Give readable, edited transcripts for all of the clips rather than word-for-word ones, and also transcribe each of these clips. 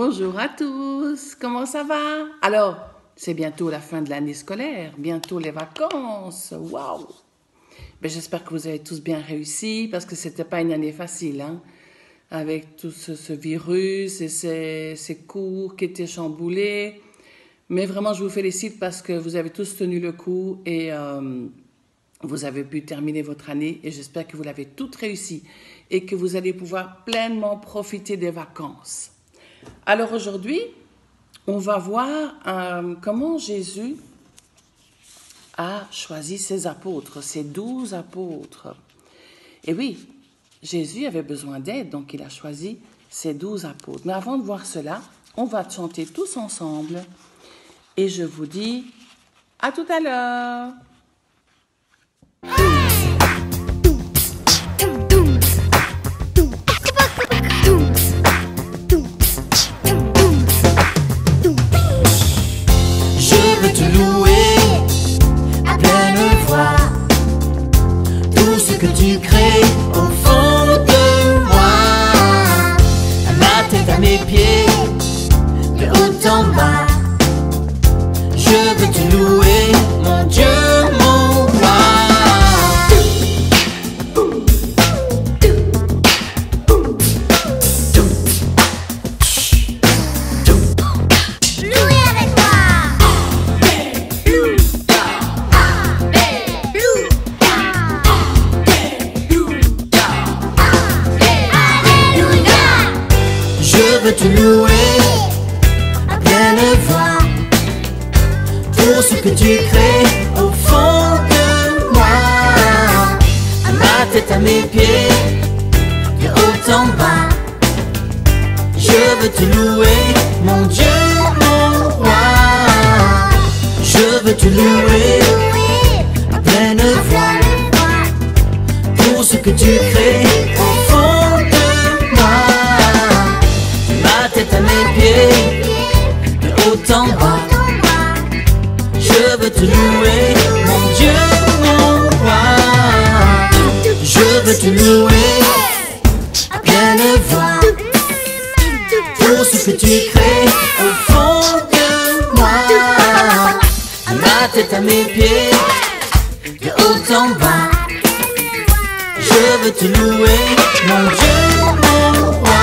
Bonjour à tous, comment ça va? Alors, c'est bientôt la fin de l'année scolaire, bientôt les vacances, waouh! Ben, j'espère que vous avez tous bien réussi parce que c'était pas une année facile, hein? Avec tout ce virus et ces cours qui étaient chamboulés. Mais vraiment, je vous félicite parce que vous avez tous tenu le coup et vous avez pu terminer votre année et j'espère que vous l'avez toute réussi et que vous allez pouvoir pleinement profiter des vacances. Alors aujourd'hui, on va voir comment Jésus a choisi ses apôtres, ses 12 apôtres. Et oui, Jésus avait besoin d'aide, donc il a choisi ses 12 apôtres. Mais avant de voir cela, on va chanter tous ensemble et je vous dis à tout à l'heure. Je veux te louer à pleine voix, tout ce que tu crées au fond de moi, à ma tête, à mes pieds, de haut en bas. Je veux te louer, mon Dieu, mon roi. Louez avec moi. Je veux te louer à pleine voix, tout ce que tu crées au fond de moi, à ma tête, à mes pieds, de haut en bas. Je veux te louer, mon Dieu, mon roi. Je veux te louer à pleine voix, tout ce que tu crées au fond de moi, ma tête à mes pieds, de haut en bas. Je veux te louer, mon Dieu, mon roi. Je veux te louer à pleine voix, tout ce que tu crées au fond de moi, à ma tête, à mes pieds, de haut en bas. Je veux te louer, mon Dieu, mon roi.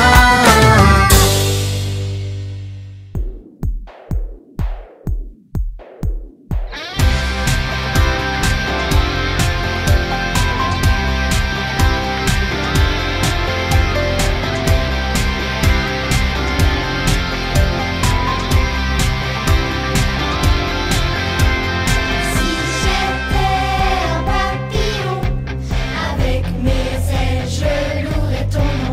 Si j'étais un papillon, avec mes ailes je louerais ton nom.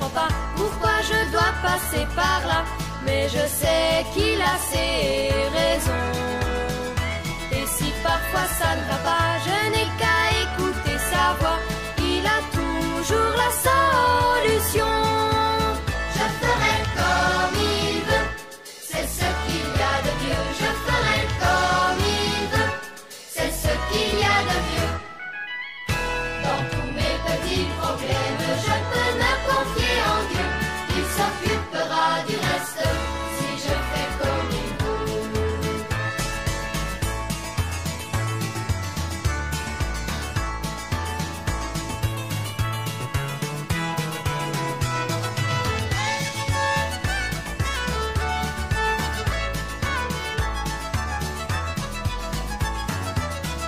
comprends pas pourquoi je dois passer par là. Mais je sais qu'il a ses raisons. Et si parfois ça ne va pas, je n'ai qu'à écouter sa voix. Il a toujours la solution. Je ferai comme il veut, c'est ce qu'il y a de mieux. Je ferai comme il veut, c'est ce qu'il y a de mieux. Dans tous mes petits problèmes, je peux me confier en Dieu. Il s'occupera du reste si je fais comme il veut.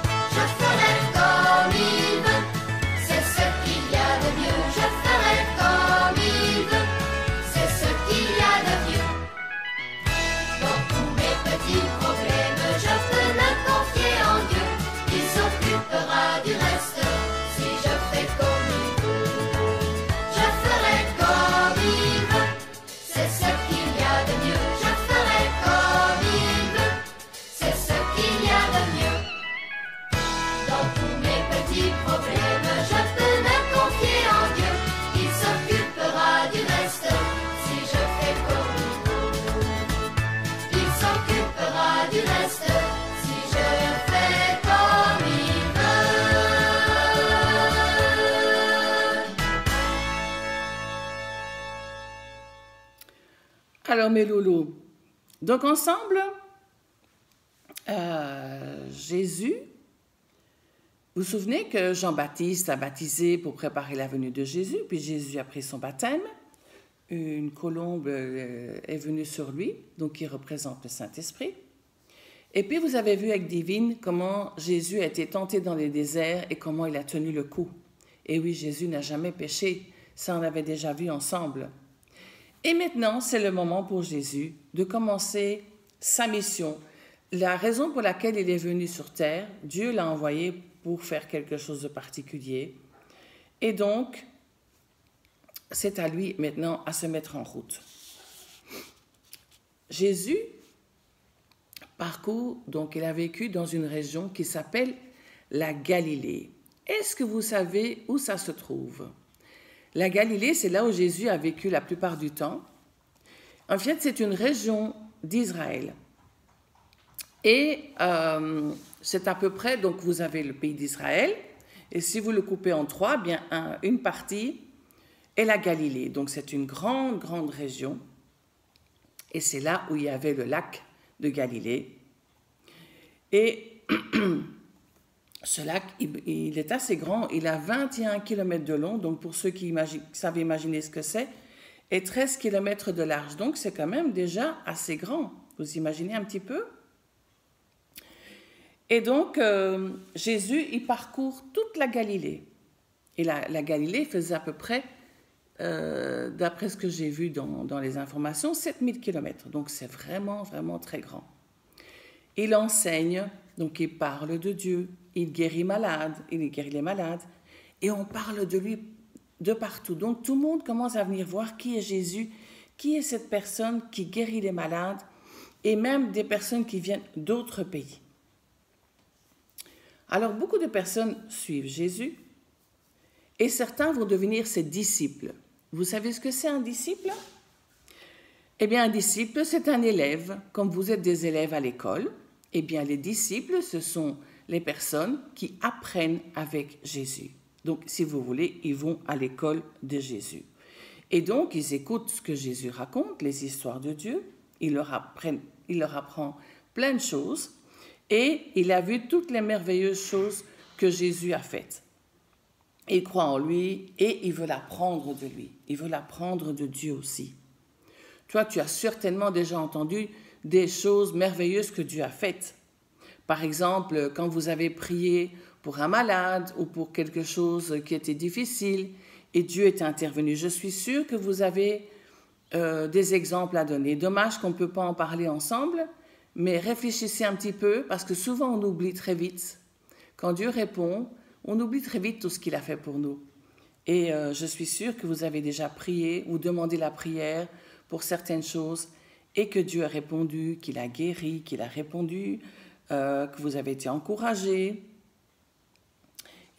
Je ferai comme il veut, c'est ce qu'il y a de mieux. Je ferai comme il veut, c'est ce qu'il y a de mieux. Dans tous mes petits problèmes, je peux me confier en Dieu. Il s'occupera du reste si je fais comme il veut. Je ferai comme il veut, c'est ce qu'il y a de mieux. Je ferai comme il veut, c'est ce qu'il y a de mieux. Dans tous mes petits problèmes, je peux me confier en Dieu. Il s'occupera du reste si je fais comme il veut. Il s'occupera du reste si je fais comme il veut. Alors mes loulous, donc ensemble, Jésus, vous vous souvenez que Jean-Baptiste a baptisé pour préparer la venue de Jésus, puis Jésus a pris son baptême, une colombe est venue sur lui, donc qui représente le Saint-Esprit. Et puis vous avez vu avec Divine comment Jésus a été tenté dans les déserts et comment il a tenu le coup. Et oui, Jésus n'a jamais péché, ça on l'avait déjà vu ensemble. Et maintenant, c'est le moment pour Jésus de commencer sa mission. La raison pour laquelle il est venu sur terre, Dieu l'a envoyé pour faire quelque chose de particulier. Et donc, c'est à lui maintenant à se mettre en route. Jésus parcourt, donc il a vécu dans une région qui s'appelle la Galilée. Est-ce que vous savez où ça se trouve? La Galilée, c'est là où Jésus a vécu la plupart du temps. En fait, c'est une région d'Israël. Et c'est à peu près, donc vous avez le pays d'Israël, et si vous le coupez en trois, bien une partie est la Galilée. Donc c'est une grande, grande région. Et c'est là où il y avait le lac de Galilée. Et ce lac, il est assez grand, il a 21 km de long, donc pour ceux qui savent imaginer ce que c'est, et 13 km de large. Donc c'est quand même déjà assez grand. Vous imaginez un petit peu? Et donc, Jésus, il parcourt toute la Galilée. Et la Galilée faisait à peu près, d'après ce que j'ai vu dans les informations, 7000 km. Donc, c'est vraiment, vraiment très grand. Il enseigne, donc il parle de Dieu, il guérit les malades, et on parle de lui de partout. Donc, tout le monde commence à venir voir qui est Jésus, qui est cette personne qui guérit les malades, et même des personnes qui viennent d'autres pays. Alors, beaucoup de personnes suivent Jésus et certains vont devenir ses disciples. Vous savez ce que c'est un disciple? Eh bien, un disciple, c'est un élève. Comme vous êtes des élèves à l'école, eh bien, les disciples, ce sont les personnes qui apprennent avec Jésus. Donc, si vous voulez, ils vont à l'école de Jésus. Et donc, ils écoutent ce que Jésus raconte, les histoires de Dieu. Il leur apprend plein de choses. Et il a vu toutes les merveilleuses choses que Jésus a faites. Il croit en lui et il veut apprendre de lui. Il veut apprendre de Dieu aussi. Toi, tu as certainement déjà entendu des choses merveilleuses que Dieu a faites. Par exemple, quand vous avez prié pour un malade ou pour quelque chose qui était difficile et Dieu est intervenu. Je suis sûre que vous avez des exemples à donner. Dommage qu'on ne peut pas en parler ensemble, mais réfléchissez un petit peu parce que souvent on oublie très vite. Quand Dieu répond, on oublie très vite tout ce qu'il a fait pour nous. Et je suis sûre que vous avez déjà prié ou demandé la prière pour certaines choses et que Dieu a répondu, qu'il a guéri, qu'il a répondu, que vous avez été encouragé.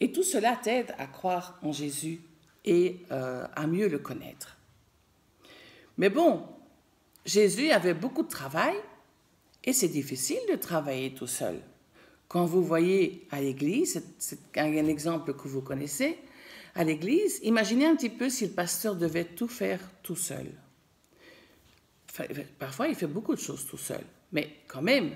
Et tout cela t'aide à croire en Jésus et à mieux le connaître. Mais bon, Jésus avait beaucoup de travail et c'est difficile de travailler tout seul. Quand vous voyez à l'église, c'est un exemple que vous connaissez, à l'église, imaginez un petit peu si le pasteur devait tout faire tout seul. Parfois, il fait beaucoup de choses tout seul, mais quand même,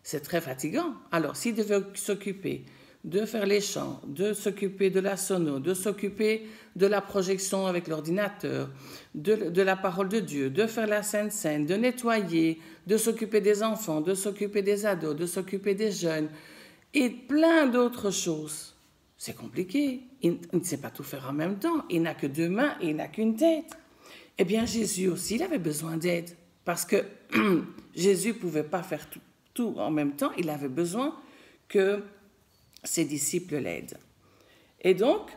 c'est très fatigant. Alors, s'il devait s'occuper de faire les chants, de s'occuper de la sono, de s'occuper de la projection avec l'ordinateur, de la parole de Dieu, de faire la Sainte Seine, de nettoyer, de s'occuper des enfants, de s'occuper des ados, de s'occuper des jeunes et plein d'autres choses. C'est compliqué. Il ne sait pas tout faire en même temps. Il n'a que 2 mains et il n'a qu'une tête. Eh bien, Jésus aussi, il avait besoin d'aide parce que Jésus ne pouvait pas faire tout en même temps. Il avait besoin que ses disciples l'aident. Et donc,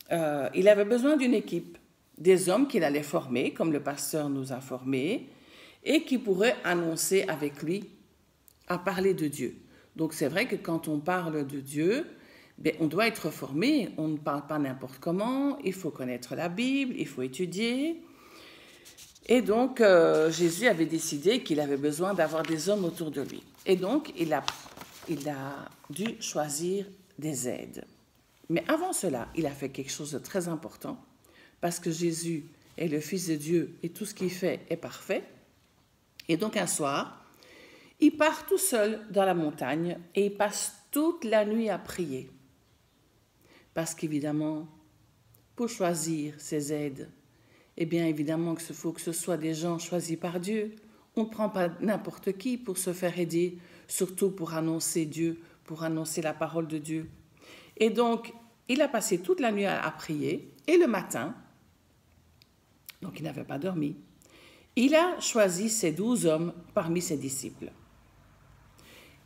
il avait besoin d'une équipe, des hommes qu'il allait former, comme le pasteur nous a formés, et qui pourraient annoncer avec lui à parler de Dieu. Donc, c'est vrai que quand on parle de Dieu, on doit être formé, on ne parle pas n'importe comment, il faut connaître la Bible, il faut étudier. Et donc, Jésus avait décidé qu'il avait besoin d'avoir des hommes autour de lui. Et donc, il a dû choisir des aides. Mais avant cela, il a fait quelque chose de très important, parce que Jésus est le Fils de Dieu et tout ce qu'il fait est parfait. Et donc un soir, il part tout seul dans la montagne et il passe toute la nuit à prier. Parce qu'évidemment, pour choisir ses aides, eh bien évidemment qu'il faut que ce soit des gens choisis par Dieu. On ne prend pas n'importe qui pour se faire aider, surtout pour annoncer Dieu, pour annoncer la parole de Dieu. Et donc, il a passé toute la nuit à prier, et le matin, donc il n'avait pas dormi, il a choisi ses 12 hommes parmi ses disciples.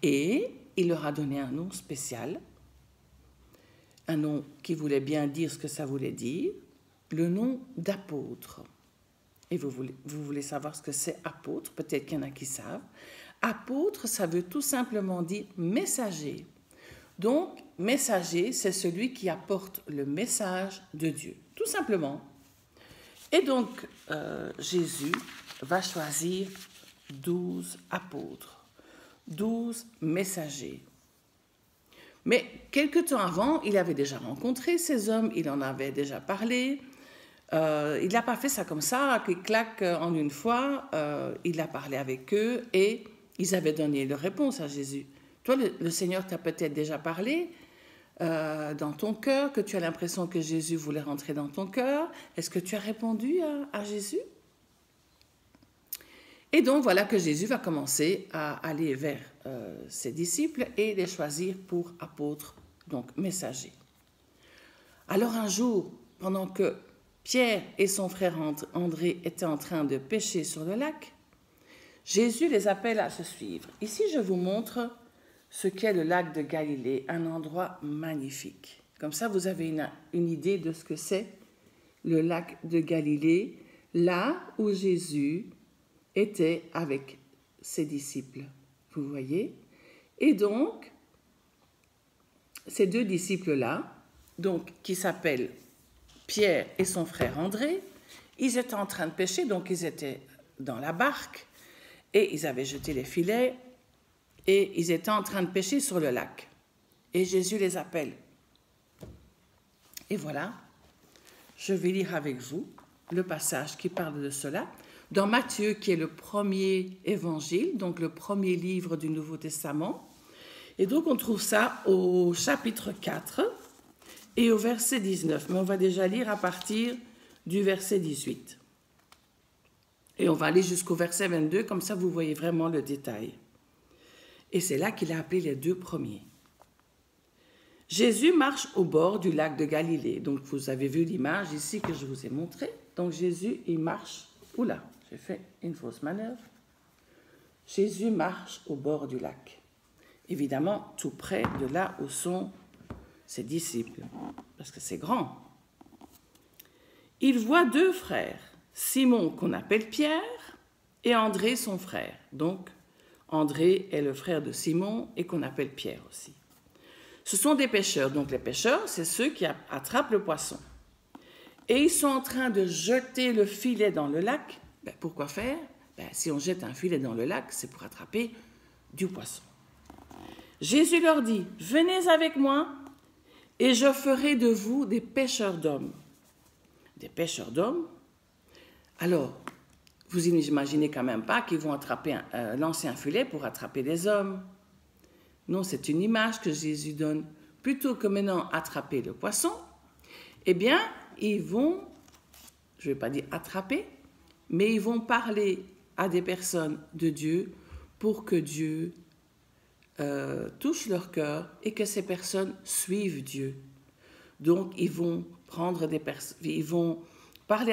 Et il leur a donné un nom spécial, un nom qui voulait bien dire ce que ça voulait dire, le nom d'apôtre. Et vous voulez savoir ce que c'est apôtre, peut-être qu'il y en a qui savent. Apôtre, ça veut tout simplement dire messager. Donc, messager, c'est celui qui apporte le message de Dieu, tout simplement. Et donc, Jésus va choisir 12 apôtres, 12 messagers. Mais quelque temps avant, il avait déjà rencontré ces hommes, il en avait déjà parlé. Il n'a pas fait ça comme ça, clic-clac en une fois. Il a parlé avec eux et ils avaient donné leur réponse à Jésus. Toi, le Seigneur t'a peut-être déjà parlé dans ton cœur, que tu as l'impression que Jésus voulait rentrer dans ton cœur. Est-ce que tu as répondu à Jésus? Et donc, voilà que Jésus va commencer à aller vers ses disciples et les choisir pour apôtres, donc messagers. Alors un jour, pendant que Pierre et son frère André étaient en train de pêcher sur le lac, Jésus les appelle à se suivre. Ici, je vous montre ce qu'est le lac de Galilée, un endroit magnifique. Comme ça, vous avez une idée de ce que c'est le lac de Galilée, là où Jésus était avec ses disciples. Vous voyez? Et donc, ces 2 disciples-là, donc, qui s'appellent Pierre et son frère André, ils étaient en train de pêcher, donc ils étaient dans la barque et ils avaient jeté les filets et ils étaient en train de pêcher sur le lac. Et Jésus les appelle. Et voilà, je vais lire avec vous le passage qui parle de cela dans Matthieu, qui est le premier évangile, donc le premier livre du Nouveau Testament. Et donc on trouve ça au chapitre 4 et au verset 19. Mais on va déjà lire à partir du verset 18. Et on va aller jusqu'au verset 22, comme ça vous voyez vraiment le détail. Et c'est là qu'il a appelé les 2 premiers. Jésus marche au bord du lac de Galilée. Donc vous avez vu l'image ici que je vous ai montrée. Donc Jésus, il marche. Oula, j'ai fait une fausse manœuvre. Jésus marche au bord du lac. Évidemment, tout près de là où sont ses disciples, parce que c'est grand. il voit deux frères, Simon qu'on appelle Pierre et André son frère. Donc, André est le frère de Simon et qu'on appelle Pierre aussi. Ce sont des pêcheurs. Donc, les pêcheurs, c'est ceux qui attrapent le poisson. Et ils sont en train de jeter le filet dans le lac. Ben, pourquoi faire? Ben, si on jette un filet dans le lac, c'est pour attraper du poisson. Jésus leur dit, « Venez avec moi et je ferai de vous des pêcheurs d'hommes. » Des pêcheurs d'hommes? Alors, vous n'imaginez quand même pas qu'ils vont lancer un filet pour attraper des hommes. Non, c'est une image que Jésus donne. Plutôt que maintenant attraper le poisson, eh bien, ils vont, je ne vais pas dire attraper, mais ils vont parler à des personnes de Dieu pour que Dieu touche leur cœur et que ces personnes suivent Dieu. Donc, ils vont parler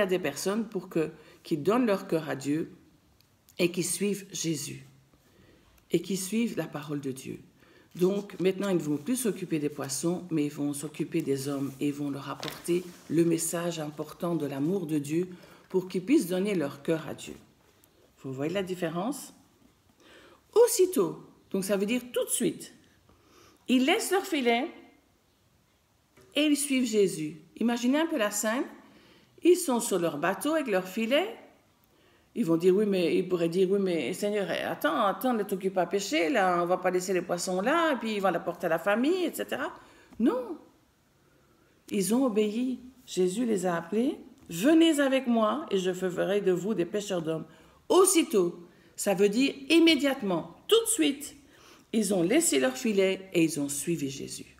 à des personnes pour qu'ils donnent leur cœur à Dieu et qu'ils suivent Jésus et qu'ils suivent la parole de Dieu. Donc, maintenant, ils ne vont plus s'occuper des poissons, mais ils vont s'occuper des hommes et ils vont leur apporter le message important de l'amour de Dieu pour qu'ils puissent donner leur cœur à Dieu. Vous voyez la différence? Aussitôt, donc ça veut dire tout de suite, ils laissent leur filet et ils suivent Jésus. Imaginez un peu la scène. Ils sont sur leur bateau avec leur filet. Ils vont dire, ils pourraient dire, oui, mais Seigneur, attends, ne t'occupe pas à pêcher, là, on ne va pas laisser les poissons là, et puis ils vont l'apporter à la famille, etc. Non. Ils ont obéi. Jésus les a appelés, venez avec moi et je ferai de vous des pêcheurs d'hommes. Aussitôt, ça veut dire immédiatement, tout de suite, ils ont laissé leur filet et ils ont suivi Jésus.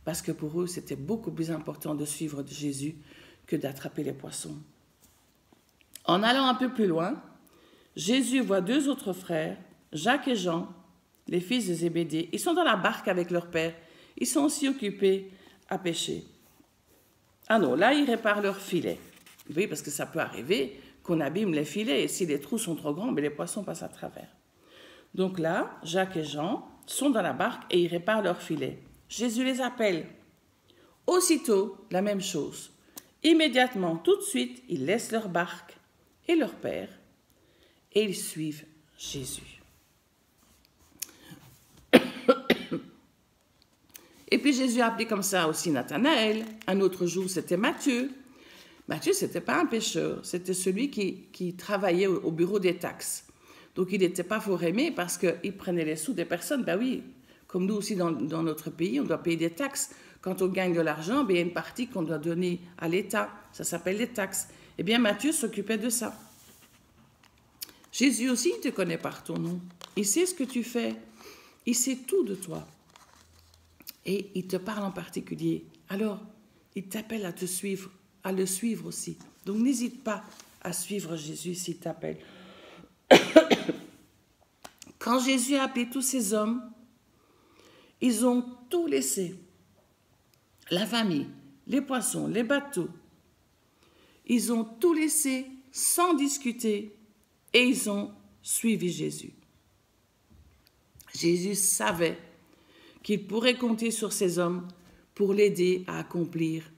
Parce que pour eux, c'était beaucoup plus important de suivre Jésus que d'attraper les poissons. En allant un peu plus loin, Jésus voit deux autres frères, Jacques et Jean, les fils de Zébédée. Ils sont dans la barque avec leur père. Ils sont aussi occupés à pêcher. Ah non, là, ils réparent leur filet. Oui, parce que ça peut arriver qu'on abîme les filets et si les trous sont trop grands, les poissons passent à travers. Donc là, Jacques et Jean sont dans la barque et ils réparent leur filet. Jésus les appelle. Aussitôt, la même chose. Immédiatement, tout de suite, ils laissent leur barque et leur père et ils suivent Jésus. Et puis Jésus a appelé comme ça aussi Nathanaël. Un autre jour, c'était Matthieu. Matthieu, ce n'était pas un pêcheur, c'était celui qui travaillait au bureau des taxes. Donc, il n'était pas fort aimé parce qu'il prenait les sous des personnes. Ben oui, comme nous aussi dans notre pays, on doit payer des taxes. Quand on gagne de l'argent, ben, il y a une partie qu'on doit donner à l'État. Ça s'appelle les taxes. Eh bien, Matthieu s'occupait de ça. Jésus aussi, il te connaît par ton nom. Il sait ce que tu fais. Il sait tout de toi. Et il te parle en particulier. Alors, il t'appelle à te suivre, à le suivre aussi. Donc, n'hésite pas à suivre Jésus s'il t'appelle. Quand Jésus a appelé tous ces hommes, ils ont tout laissé. La famille, les poissons, les bateaux. Ils ont tout laissé sans discuter et ils ont suivi Jésus. Jésus savait qu'il pourrait compter sur ces hommes pour l'aider à accomplir,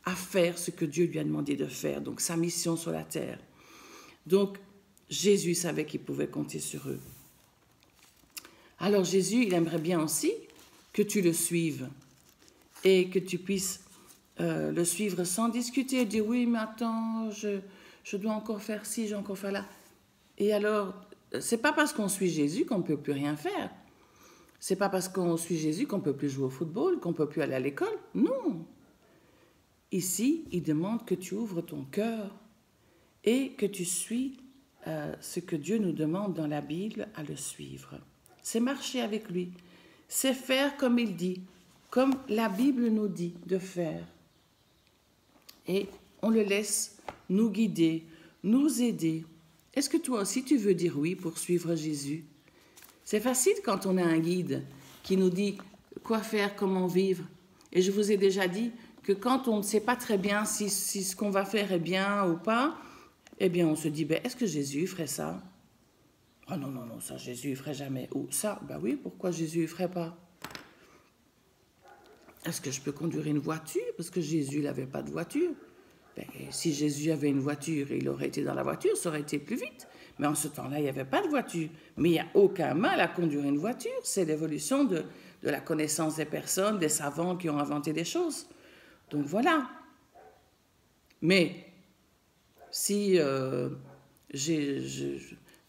à faire ce que Dieu lui a demandé de faire, donc sa mission sur la terre. Donc, Jésus savait qu'il pouvait compter sur eux. Alors Jésus, il aimerait bien aussi que tu le suives et que tu puisses le suivre sans discuter, dire oui, mais attends, je dois encore faire ci, je dois encore faire là. Et alors, c'est pas parce qu'on suit Jésus qu'on ne peut plus rien faire. C'est pas parce qu'on suit Jésus qu'on ne peut plus jouer au football, qu'on ne peut plus aller à l'école. Non. Ici, il demande que tu ouvres ton cœur et que tu suis ce que Dieu nous demande dans la Bible à le suivre. C'est marcher avec lui. C'est faire comme il dit, comme la Bible nous dit de faire. Et on le laisse nous guider, nous aider. Est-ce que toi aussi tu veux dire oui pour suivre Jésus? C'est facile quand on a un guide qui nous dit quoi faire, comment vivre. Et je vous ai déjà dit que quand on ne sait pas très bien si ce qu'on va faire est bien ou pas, eh bien on se dit, est-ce que Jésus ferait ça? Ah non, ça Jésus ne ferait jamais. Ou ça, oui, pourquoi Jésus ne ferait pas? Est-ce que je peux conduire une voiture? Parce que Jésus n'avait pas de voiture. Ben, si Jésus avait une voiture, il aurait été dans la voiture, ça aurait été plus vite. Mais en ce temps-là, il n'y avait pas de voiture. Mais il n'y a aucun mal à conduire une voiture. C'est l'évolution de la connaissance des personnes, des savants qui ont inventé des choses. Donc voilà. Mais si il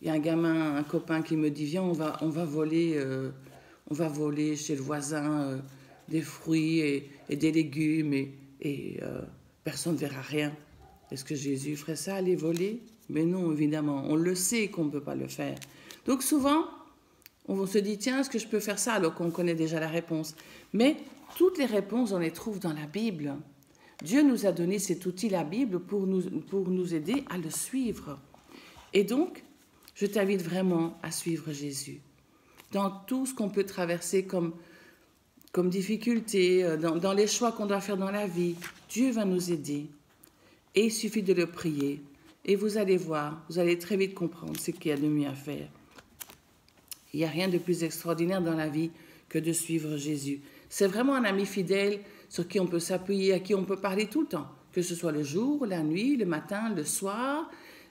y a un gamin, un copain qui me dit viens, on va voler chez le voisin des fruits et des légumes et personne ne verra rien. Est-ce que Jésus ferait ça, aller voler? Mais non, évidemment, on le sait qu'on ne peut pas le faire. Donc souvent, on se dit tiens, est-ce que je peux faire ça alors qu'on connaît déjà la réponse? Mais toutes les réponses, on les trouve dans la Bible. Dieu nous a donné cet outil, la Bible, pour nous aider à le suivre. Et donc, je t'invite vraiment à suivre Jésus. Dans tout ce qu'on peut traverser comme difficulté, dans les choix qu'on doit faire dans la vie, Dieu va nous aider. Et il suffit de le prier. Et vous allez voir, vous allez très vite comprendre ce qu'il y a de mieux à faire. Il n'y a rien de plus extraordinaire dans la vie que de suivre Jésus. C'est vraiment un ami fidèle sur qui on peut s'appuyer, à qui on peut parler tout le temps, que ce soit le jour, la nuit, le matin, le soir.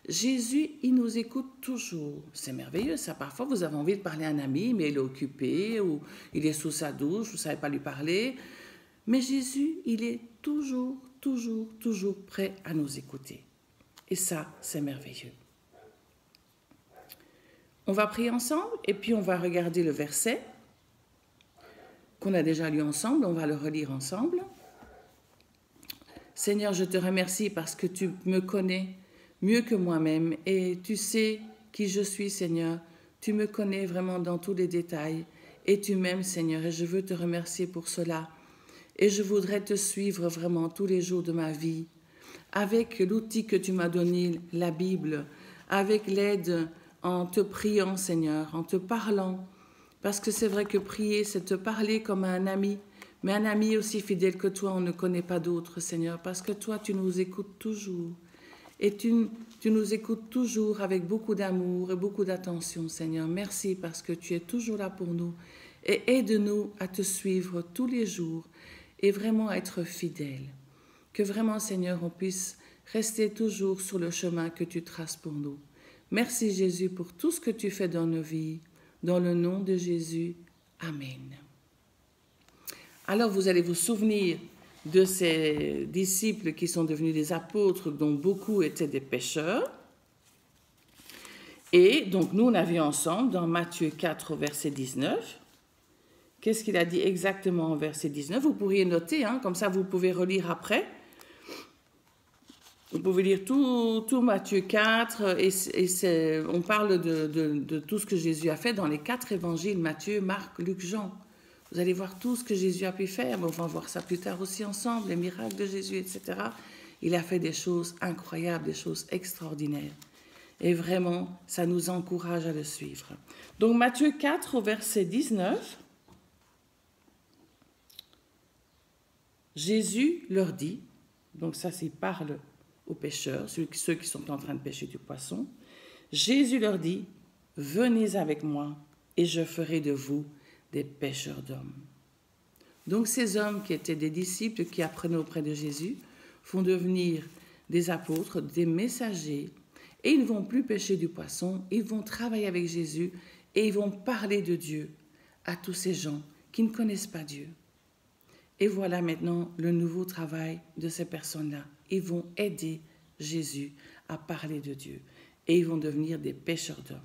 Jésus, il nous écoute toujours. C'est merveilleux, ça. Parfois, vous avez envie de parler à un ami, mais il est occupé, ou il est sous sa douche, vous ne savez pas lui parler. Mais Jésus, il est toujours prêt à nous écouter. Et ça, c'est merveilleux. On va prier ensemble, et puis on va regarder le verset qu'on a déjà lu ensemble, on va le relire ensemble. Seigneur, je te remercie parce que tu me connais mieux que moi-même et tu sais qui je suis, Seigneur. Tu me connais vraiment dans tous les détails et tu m'aimes, Seigneur, et je veux te remercier pour cela. Et je voudrais te suivre vraiment tous les jours de ma vie avec l'outil que tu m'as donné, la Bible, avec l'aide en te priant, Seigneur, en te parlant. Parce que c'est vrai que prier, c'est te parler comme à un ami, mais un ami aussi fidèle que toi, on ne connaît pas d'autre, Seigneur, parce que toi, tu nous écoutes toujours. Et tu nous écoutes toujours avec beaucoup d'amour et beaucoup d'attention, Seigneur. Merci parce que tu es toujours là pour nous. Et aide-nous à te suivre tous les jours et vraiment être fidèles. Que vraiment, Seigneur, on puisse rester toujours sur le chemin que tu traces pour nous. Merci, Jésus, pour tout ce que tu fais dans nos vies. Dans le nom de Jésus, Amen. Alors vous allez vous souvenir de ces disciples qui sont devenus des apôtres, dont beaucoup étaient des pécheurs. Et donc nous, on a vu ensemble dans Matthieu 4, verset 19. Qu'est-ce qu'il a dit exactement en verset 19? Vous pourriez noter, comme ça vous pouvez relire après. Vous pouvez lire tout Matthieu 4 et on parle de tout ce que Jésus a fait dans les 4 évangiles, Matthieu, Marc, Luc, Jean. Vous allez voir tout ce que Jésus a pu faire. On va voir ça plus tard aussi ensemble, les miracles de Jésus, etc. Il a fait des choses incroyables, des choses extraordinaires. Et vraiment, ça nous encourage à le suivre. Donc Matthieu 4 au verset 19, Jésus leur dit, donc ça c'est parle aux pécheurs, ceux qui sont en train de pêcher du poisson. Jésus leur dit, « Venez avec moi et je ferai de vous des pêcheurs d'hommes. » Donc ces hommes qui étaient des disciples, qui apprenaient auprès de Jésus, vont devenir des apôtres, des messagers, et ils ne vont plus pêcher du poisson, ils vont travailler avec Jésus et ils vont parler de Dieu à tous ces gens qui ne connaissent pas Dieu. Et voilà maintenant le nouveau travail de ces personnes-là. Ils vont aider Jésus à parler de Dieu et ils vont devenir des pêcheurs d'hommes.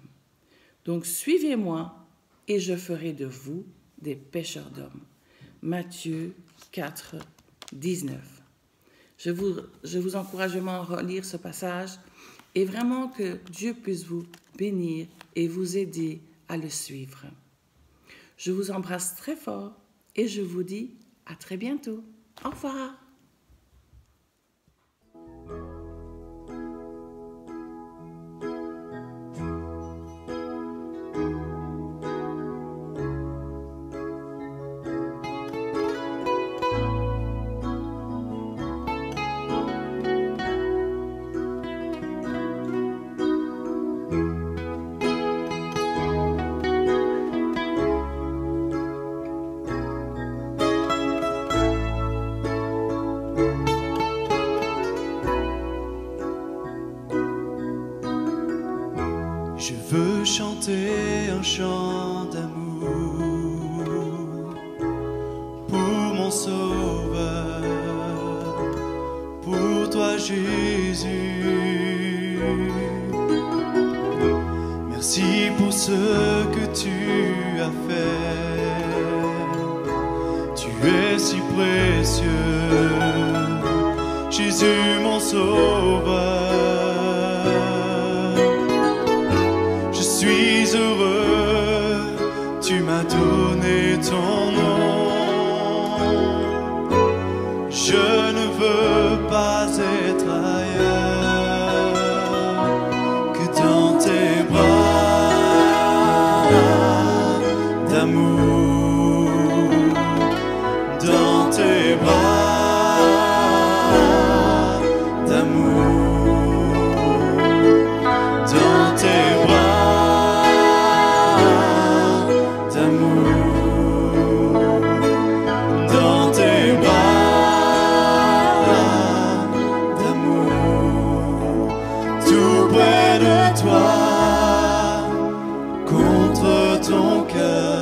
Donc suivez-moi et je ferai de vous des pêcheurs d'hommes. Matthieu 4, 19. Je vous encourage vraiment à relire ce passage et vraiment que Dieu puisse vous bénir et vous aider à le suivre. Je vous embrasse très fort et je vous dis à très bientôt. Au revoir. chanter un chant d'amour pour mon sauveur, pour toi Jésus. Merci pour ce que tu as fait, tu es si précieux, Jésus mon sauveur. Je suis heureux, tu m'as donné ton nom. Je ne veux pas être ailleurs que dans tes bras d'amour, dans tes bras d'amour, dans tes bras d'amour, dans tes bras d'amour, tout près de toi, contre ton cœur.